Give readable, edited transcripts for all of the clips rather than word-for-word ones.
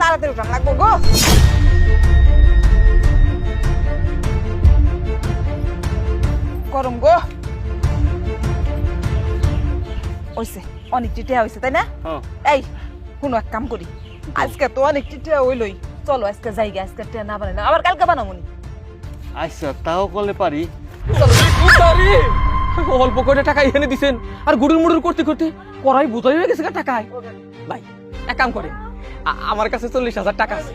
তাড়াতাড়ি উঠান লাগবো গো। গরম গো হইছে, অনেক টিটিয়া হইছে তাই না? এই কোনো এক কাম করি, আজকে তো অনেক টিটিয়া হইলই, চলো আজকে যাইগা, আজকে টিয়া না বানাই না আবার কালকে বানামুনি। আচ্ছা তাও করলে পারি। অল্প করে টাকা এখানে দিছেন আর গুড়ুর মুড়ুর করতে করতে করাই বোঝাই হয়ে গেছে টাকায়। ভাই এক কাম করে, আমার কাছে 40,000 টাকা আছে,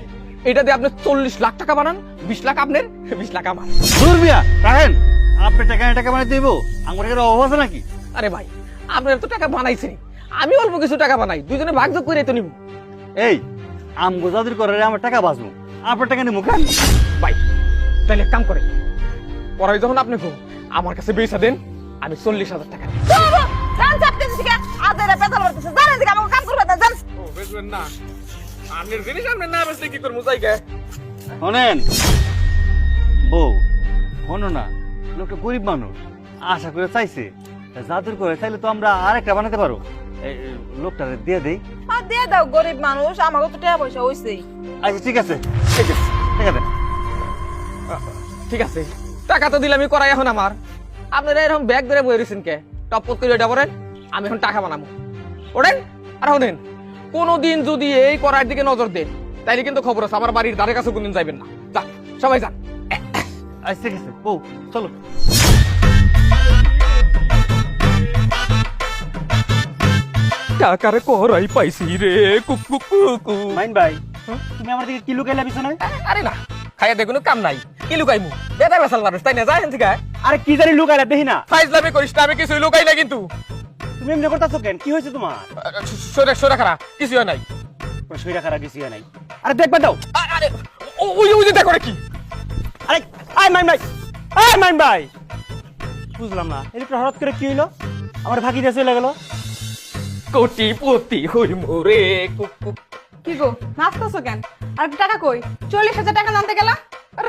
এটা দিয়ে আপনি 40 লাখ টাকা বানান, 20 লাখ আপনার, 20 লাখ আমার। দূর মিয়া রাখেন, আপনি টাকা বানিয়ে দিব, আমার টাকার অভাব আছে নাকি? আরে ভাই আপনার তো টাকা বানাইছেন, আমি অল্প কিছু টাকা বানাই, দুইজনে ভাগযোগ করে তো নিব। এই আমগো জাদুর করে আমার টাকা বাঁচবো, আপনার টাকা নিবো কেন? ভাই তাহলে এক কাম করে, পরে যখন আপনি আমার কাছে বেচা দেন, আমি 40,000 টাকা নিই। জান চাপতে দিছি কে আদেরে পেছাল মারতেছে, জানেন দিকে আমাকে কাম করবে না, জান। ও বেচবেন না, আপনার জিনিস আপনি না বেচলে কি করবো যাই গে। শোনেন বউ, শোনো না, লোকটা গরিব মানুষ, আশা করে চাইছে, জাদুর করে চাইলে তো আমরা আরেকটা বানাতে পারো। লোকটা দিয়ে দেই। আর দিয়ে দাও, গরিব মানুষ, আমাকে তো টাকা পয়সা হইছেই। আচ্ছা ঠিক আছে, ঠিক আছে, ঠিক আছে। ঠিক আছে, টাকা তো দিলাম, আমি করাই এখন আমার। আপনারা এরকম ব্যাগ ধরে বয়ে রয়েছেন কে? টপক করে এটা বলেন, আমি এখন টাকা বানাবো। ওঠেন আর শোনেন, কোনোদিন যদি এই করার দিকে নজর দেন তাইলে কিন্তু খবর আছে, আমার বাড়ির ধারে কাছে কোনদিন যাইবেন না। যান সবাই যান। আচ্ছা ঠিক আছে বউ, চলো। টাকারে করাই পাইছি রে কুকু কুকু। মাইন ভাই, তুমি আমার দিকে কি লুকাইলা পিছনে? আরে না, খাইয়া দেখুন কাম নাই, কি লুকাইমু? বেটা বেসাল মানুষ তাই না, যায় হেন থেকে। আরে কি জানি লুকাইলা দেখি না। ফাইজলামি করিস না, আমি কিছুই লুকাই না কিন্তু। তুমি এমনি করতেছো কেন? কি হয়েছে তোমার? সরে সরে খারা, কিছু হয় নাই। শরীর খারাপ কিছু নাই। আরে দেখবা দাও। আরে ওই যে দেখো কি। আরে আয় মাইন ভাই, আয় মাইন ভাই, বুঝলাম না এদিকে হঠাৎ করে কি হইলো? আমার ভাগি দিয়ে চলে গেল। কোটিপতি হইমু রে কুকু। কি গো নাচতেছো কেন? আর টাকা কই? 40,000 টাকা আনতে গেলা?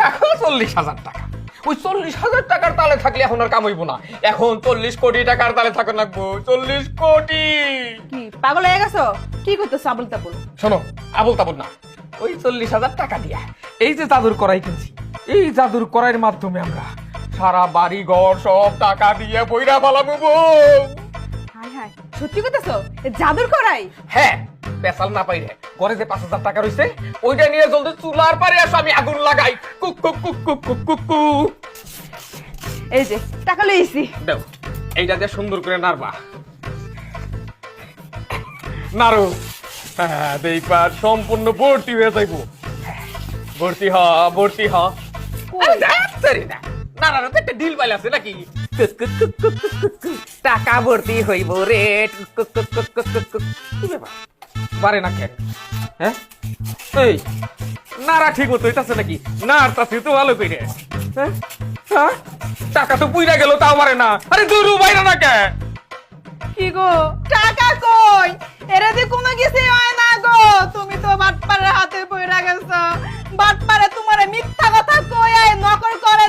রাখো 40,000 টাকা। ওই 40,000 টাকার তালে থাকলে এখন আর কাম হইব না, এখন 40 কোটি টাকার তালে থাকা লাগবো। 40 কোটি। কি পাগল হয়ে গেছো? কি করতেছো আবুল তাবুল? শোনো, আবল তাবল না, ওই 40,000 টাকা দিয়া এই যে জাদুর কড়াই কিনছি, এই জাদুর কড়াইয়ের মাধ্যমে আমরা সারা বাড়ি ঘর সব টাকা দিয়ে বইরা পালাবো। হাই হাই, সত্যি করতেছো? এ জাদুর করাই? হ্যাঁ, পেশাল না পাইরে ঘরে যে 5,000 টাকা রইছে ওইটা নিয়ে জলদি চুলার পারে আসো, আমি আগুন লাগাই। Cook cook cook cook cook cook cook. এই যে টাকা লইছি। দাও, এইটা দিয়ে সুন্দর করে নাড়বা। নাড়ো। হ্যাঁ, দেখবা সম্পূর্ণ ভর্তি হয়ে যাইবো। ভর্তি হ, ভর্তি হ। আরে যাত্তারি না, নাড়ার তো একটা ডিল বাইল আছে নাকি? Cook cook cook cook cook cook. টাকা ভর্তি হইব রে। Cook cook cook cook cook cook. কি ব্যাপার? বারে না কেন? হ্যাঁ, এই নাড়া ঠিক মতো হইতাছে নাকি? নাড়তাছি তো ভালো কইরে। হ্যাঁ হ্যাঁ, টাকা তো পুইরা গেল, তাও পারে না। আরে দূর বাইরে না কে? কি গো টাকা কই? এরে দি কোনো কিছু হয় না গো, তুমি তো বাটপারের হাতে পড়ে গেছো। বাটপারে তোমারে মিথ্যা কথা কই আই নকল করে